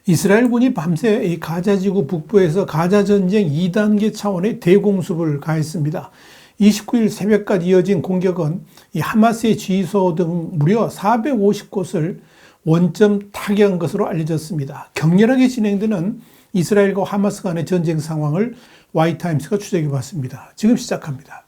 이스라엘군이 밤새 이 가자지구 북부에서 가자전쟁 2단계 차원의 대공습을 가했습니다. 29일 새벽까지 이어진 공격은 이 하마스의 지휘소 등 무려 450곳을 원점 타격한 것으로 알려졌습니다. 격렬하게 진행되는 이스라엘과 하마스 간의 전쟁 상황을 와이타임스가 추적해 봤습니다. 지금 시작합니다.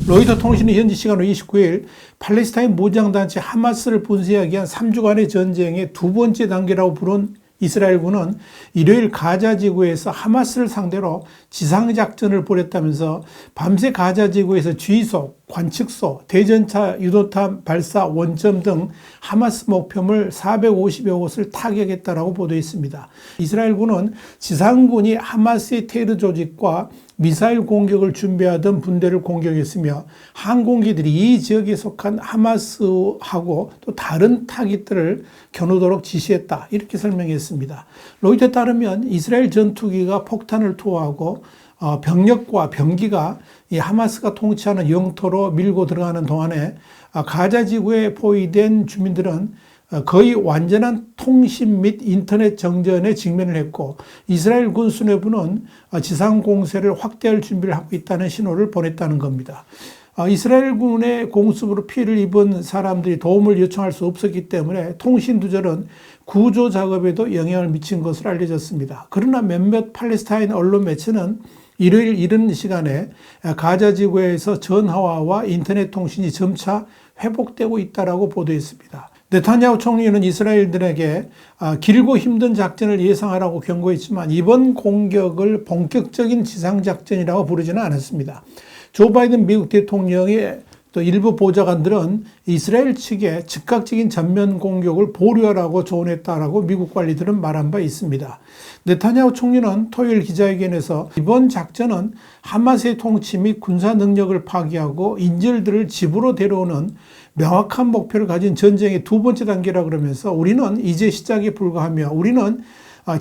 로이터 통신이 현지 시간으로 29일 팔레스타인 무장단체 하마스를 분쇄하기 위한 3주간의 전쟁의 두 번째 단계라고 부른 이스라엘군은 일요일 가자지구에서 하마스를 상대로 지상작전을 벌였다면서 밤새 가자지구에서 지휘소, 관측소, 대전차 유도탄 발사 원점 등 하마스 목표물 450여 곳을 타격했다라고 보도했습니다. 이스라엘군은 지상군이 하마스의 테러 조직과 미사일 공격을 준비하던 분대를 공격했으며 항공기들이 이 지역에 속한 하마스하고 또 다른 타깃들을 겨누도록 지시했다, 이렇게 설명했습니다. 로이터에 따르면 이스라엘 전투기가 폭탄을 투하하고 병력과 병기가 이 하마스가 통치하는 영토로 밀고 들어가는 동안에 가자지구에 포위된 주민들은 거의 완전한 통신 및 인터넷 정전에 직면을 했고, 이스라엘 군 수뇌부는 지상 공세를 확대할 준비를 하고 있다는 신호를 보냈다는 겁니다. 이스라엘 군의 공습으로 피해를 입은 사람들이 도움을 요청할 수 없었기 때문에 통신 두절은 구조 작업에도 영향을 미친 것으로 알려졌습니다. 그러나 몇몇 팔레스타인 언론 매체는 일요일 이른 시간에 가자지구에서 전화와와 인터넷 통신이 점차 회복되고 있다고 보도했습니다. 네타냐후 총리는 이스라엘들에게 길고 힘든 작전을 예상하라고 경고했지만 이번 공격을 본격적인 지상작전이라고 부르지는 않았습니다. 조 바이든 미국 대통령의 또 일부 보좌관들은 이스라엘 측에 즉각적인 전면 공격을 보류하라고 조언했다라고 미국 관리들은 말한 바 있습니다. 네타냐후 총리는 토요일 기자회견에서 이번 작전은 하마스의 통치 및 군사 능력을 파괴하고 인질들을 집으로 데려오는 명확한 목표를 가진 전쟁의 두 번째 단계라 그러면서 우리는 이제 시작에 불과하며 우리는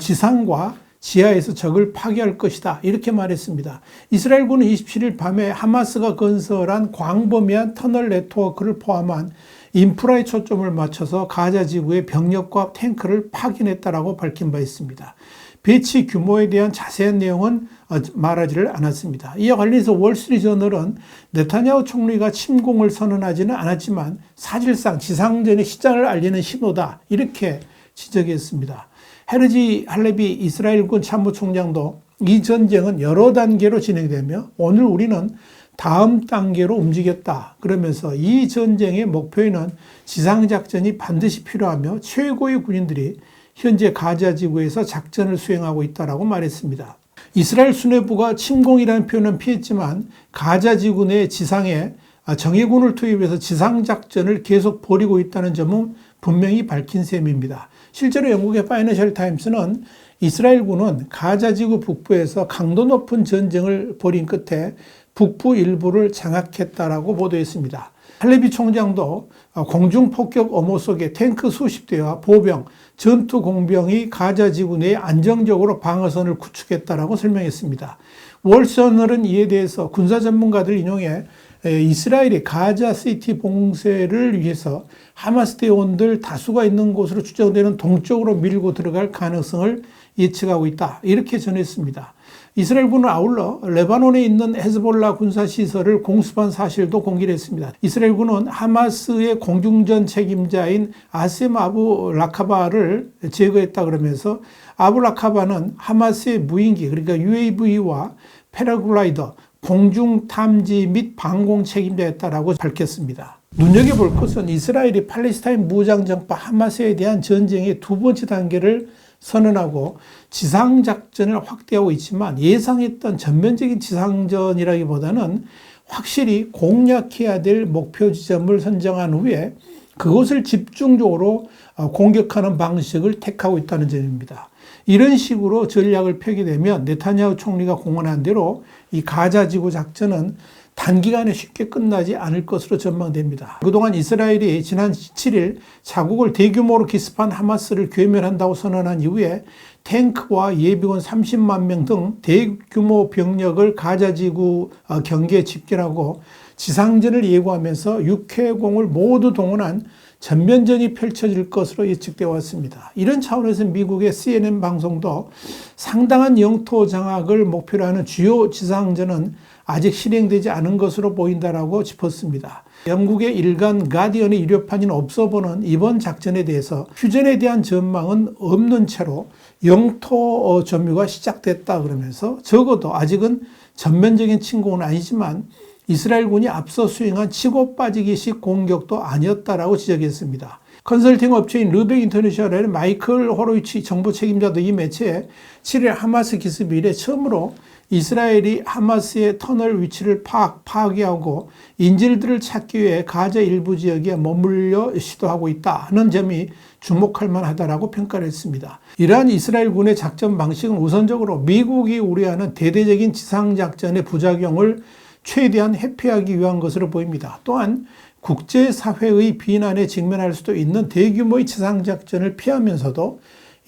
지상과 지하에서 적을 파괴할 것이다, 이렇게 말했습니다. 이스라엘군은 27일 밤에 하마스가 건설한 광범위한 터널 네트워크를 포함한 인프라에 초점을 맞춰서 가자지구의 병력과 탱크를 파견했다라고 밝힌 바 있습니다. 배치 규모에 대한 자세한 내용은 말하지를 않았습니다. 이와 관련해서 월스트리트저널은 네타냐후 총리가 침공을 선언하지는 않았지만 사실상 지상전의 시작을 알리는 신호다, 이렇게 지적했습니다. 헤르지 할레비 이스라엘군 참모총장도 이 전쟁은 여러 단계로 진행되며 오늘 우리는 다음 단계로 움직였다, 그러면서 이 전쟁의 목표에는 지상작전이 반드시 필요하며 최고의 군인들이 현재 가자지구에서 작전을 수행하고 있다고 말했습니다. 이스라엘 수뇌부가 침공이라는 표현은 피했지만 가자지구 내 지상에 정예군을 투입해서 지상작전을 계속 벌이고 있다는 점은 분명히 밝힌 셈입니다. 실제로 영국의 파이낸셜 타임스는 이스라엘군은 가자지구 북부에서 강도 높은 전쟁을 벌인 끝에 북부 일부를 장악했다라고 보도했습니다. 할레비 총장도 공중폭격 엄호 속에 탱크 수십 대와 보병, 전투 공병이 가자지구 내에 안정적으로 방어선을 구축했다라고 설명했습니다. 월스트리트저널은 이에 대해서 군사 전문가들 인용해 이스라엘이 가자시티 봉쇄를 위해서 하마스 대원들 다수가 있는 곳으로 추정되는 동쪽으로 밀고 들어갈 가능성을 예측하고 있다, 이렇게 전했습니다. 이스라엘군은 아울러 레바논에 있는 헤즈볼라 군사시설을 공습한 사실도 공개를 했습니다. 이스라엘군은 하마스의 공중전 책임자인 아셈 아부 라카바를 제거했다 그러면서 아부 라카바는 하마스의 무인기, 그러니까 UAV와 패러글라이더, 공중 탐지 및 방공 책임자였다라고 밝혔습니다. 눈여겨볼 것은 이스라엘이 팔레스타인 무장정파 하마스에 대한 전쟁의 두 번째 단계를 선언하고 지상작전을 확대하고 있지만 예상했던 전면적인 지상전이라기보다는 확실히 공략해야 될 목표 지점을 선정한 후에 그것을 집중적으로 공격하는 방식을 택하고 있다는 점입니다. 이런 식으로 전략을 펴게 되면 네타냐후 총리가 공언한 대로 이 가자 지구 작전은 단기간에 쉽게 끝나지 않을 것으로 전망됩니다. 그동안 이스라엘이 지난 7일 자국을 대규모로 기습한 하마스를 괴멸한다고 선언한 이후에 탱크와 예비군 30만 명 등 대규모 병력을 가자 지구 경계에 집결하고 지상전을 예고하면서 육해공을 모두 동원한 전면전이 펼쳐질 것으로 예측되어 왔습니다. 이런 차원에서 미국의 CNN 방송도 상당한 영토 장악을 목표로 하는 주요 지상전은 아직 실행되지 않은 것으로 보인다라고 짚었습니다. 영국의 일간 가디언의 일요판인 업서버는 이번 작전에 대해서 휴전에 대한 전망은 없는 채로 영토 점유가 시작됐다 그러면서 적어도 아직은 전면적인 침공은 아니지만 이스라엘군이 앞서 수행한 치고 빠지기식 공격도 아니었다라고 지적했습니다. 컨설팅 업체인 르벡 인터내셔널의 마이클 호로이치 정보 책임자도 이 매체에 7일 하마스 기습 이래 처음으로 이스라엘이 하마스의 터널 위치를 파악하고 인질들을 찾기 위해 가자 일부 지역에 머물려 시도하고 있다는 점이 주목할 만하다라고 평가를 했습니다. 이러한 이스라엘군의 작전 방식은 우선적으로 미국이 우려하는 대대적인 지상작전의 부작용을 최대한 회피하기 위한 것으로 보입니다. 또한 국제사회의 비난에 직면할 수도 있는 대규모의 지상작전을 피하면서도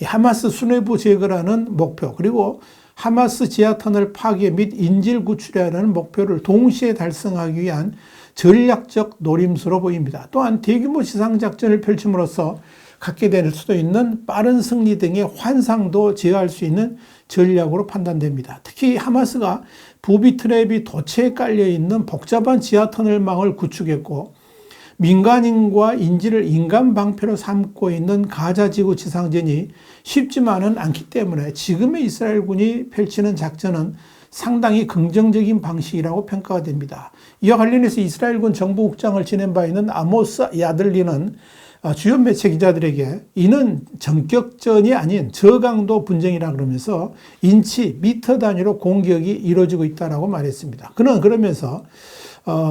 하마스 수뇌부 제거라는 목표 그리고 하마스 지하터널 파괴 및 인질 구출이라는 목표를 동시에 달성하기 위한 전략적 노림수로 보입니다. 또한 대규모 지상작전을 펼침으로써 갖게 될 수도 있는 빠른 승리 등의 환상도 제어할 수 있는 전략으로 판단됩니다. 특히 하마스가 부비 트랩이 도처에 깔려있는 복잡한 지하터널망을 구축했고 민간인과 인질을 인간 방패로 삼고 있는 가자 지구 지상전이 쉽지만은 않기 때문에 지금의 이스라엘군이 펼치는 작전은 상당히 긍정적인 방식이라고 평가가 됩니다. 이와 관련해서 이스라엘군 정보국장을 지낸 바 있는 아모스 야들리는 주요 매체 기자들에게 이는 전격전이 아닌 저강도 분쟁이라 그러면서 인치, 미터 단위로 공격이 이루어지고 있다고 말했습니다. 그는 그러면서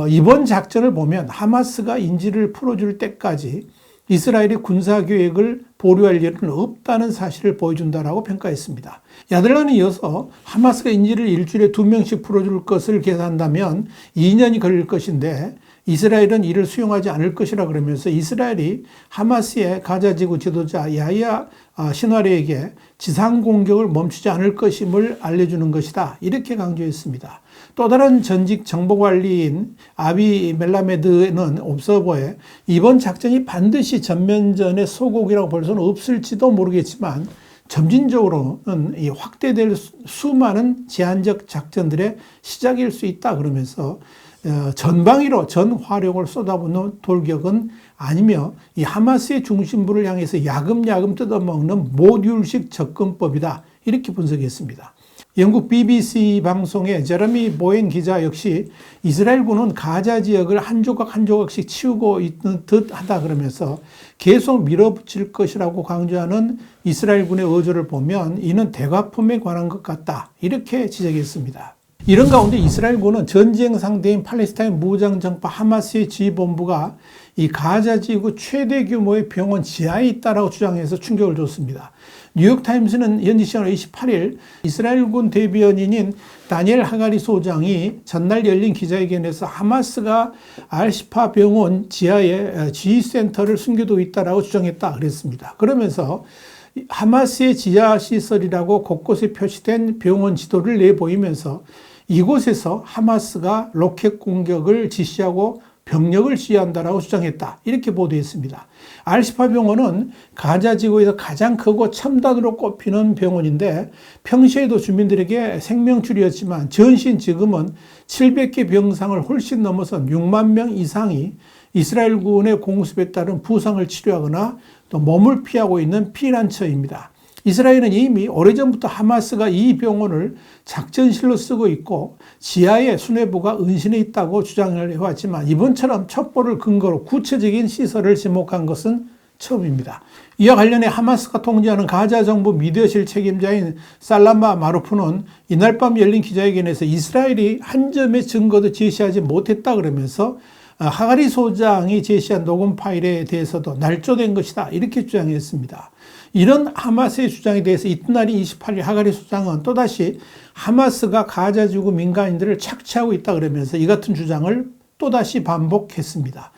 이번 작전을 보면 하마스가 인질을 풀어줄 때까지 이스라엘이 군사계획을 보류할 일은 없다는 사실을 보여준다라고 평가했습니다. 야들란은 이어서 하마스가 인질을 일주일에 2명씩 풀어줄 것을 계산한다면 2년이 걸릴 것인데 이스라엘은 이를 수용하지 않을 것이라 그러면서 이스라엘이 하마스의 가자지구 지도자 야히야 신와리에게 지상 공격을 멈추지 않을 것임을 알려주는 것이다. 이렇게 강조했습니다. 또 다른 전직 정보관리인 아비 멜라메드는 옵서버에 이번 작전이 반드시 전면전의 소곡이라고 볼 수는 없을지도 모르겠지만 점진적으로는 이 확대될 수많은 제한적 작전들의 시작일 수 있다 그러면서 전방위로 전 화력을 쏟아붓는 돌격은 아니며 이 하마스의 중심부를 향해서 야금야금 뜯어먹는 모듈식 접근법이다. 이렇게 분석했습니다. 영국 BBC 방송의 제러미 보엔 기자 역시 이스라엘군은 가자 지역을 한 조각 한 조각씩 치우고 있는 듯 하다 그러면서 계속 밀어붙일 것이라고 강조하는 이스라엘군의 어조를 보면 이는 대과품에 관한 것 같다. 이렇게 지적했습니다. 이런 가운데 이스라엘군은 전쟁 상대인 팔레스타인 무장정파 하마스의 지휘본부가 이 가자 지구 최대 규모의 병원 지하에 있다라고 주장해서 충격을 줬습니다. 뉴욕타임스는 현지 시간 28일 이스라엘군 대변인인 다니엘 하가리 소장이 전날 열린 기자회견에서 하마스가 알시파 병원 지하에 지휘센터를 숨겨두고 있다라고 주장했다 그랬습니다. 그러면서 하마스의 지하시설이라고 곳곳에 표시된 병원 지도를 내보이면서 이곳에서 하마스가 로켓 공격을 지시하고 병력을 지휘한다라고 주장했다. 이렇게 보도했습니다. 알시파 병원은 가자 지구에서 가장 크고 첨단으로 꼽히는 병원인데 평시에도 주민들에게 생명줄이었지만 전신 지금은 700개 병상을 훨씬 넘어선 6만 명 이상이 이스라엘군의 공습에 따른 부상을 치료하거나 또 몸을 피하고 있는 피난처입니다. 이스라엘은 이미 오래전부터 하마스가 이 병원을 작전실로 쓰고 있고 지하에 수뇌부가 은신해 있다고 주장을 해왔지만 이번처럼 첩보를 근거로 구체적인 시설을 지목한 것은 처음입니다. 이와 관련해 하마스가 통제하는 가자 정부 미디어실 책임자인 살라마 마루프는 이날 밤 열린 기자회견에서 이스라엘이 한 점의 증거도 제시하지 못했다 그러면서 하가리 소장이 제시한 녹음 파일에 대해서도 날조된 것이다 이렇게 주장했습니다. 이런 하마스의 주장에 대해서 이튿날인 28일 하가리 수장은 또다시 하마스가 가자 지구 민간인들을 착취하고 있다 그러면서 이 같은 주장을 또다시 반복했습니다.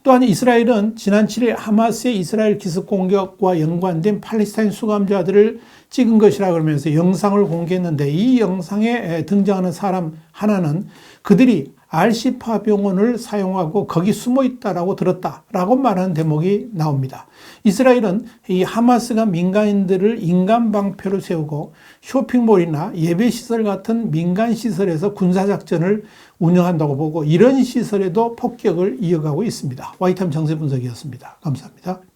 또한 이스라엘은 지난 7일 하마스의 이스라엘 기습 공격과 연관된 팔레스타인 수감자들을 찍은 것이라 그러면서 영상을 공개했는데, 이 영상에 등장하는 사람 하나는 그들이 알시파 병원을 사용하고 거기 숨어 있다라고 들었다라고 말하는 대목이 나옵니다. 이스라엘은 이 하마스가 민간인들을 인간 방패로 세우고 쇼핑몰이나 예배시설 같은 민간시설에서 군사작전을 운영한다고 보고 이런 시설에도 폭격을 이어가고 있습니다. 와이타임 정세 분석이었습니다. 감사합니다.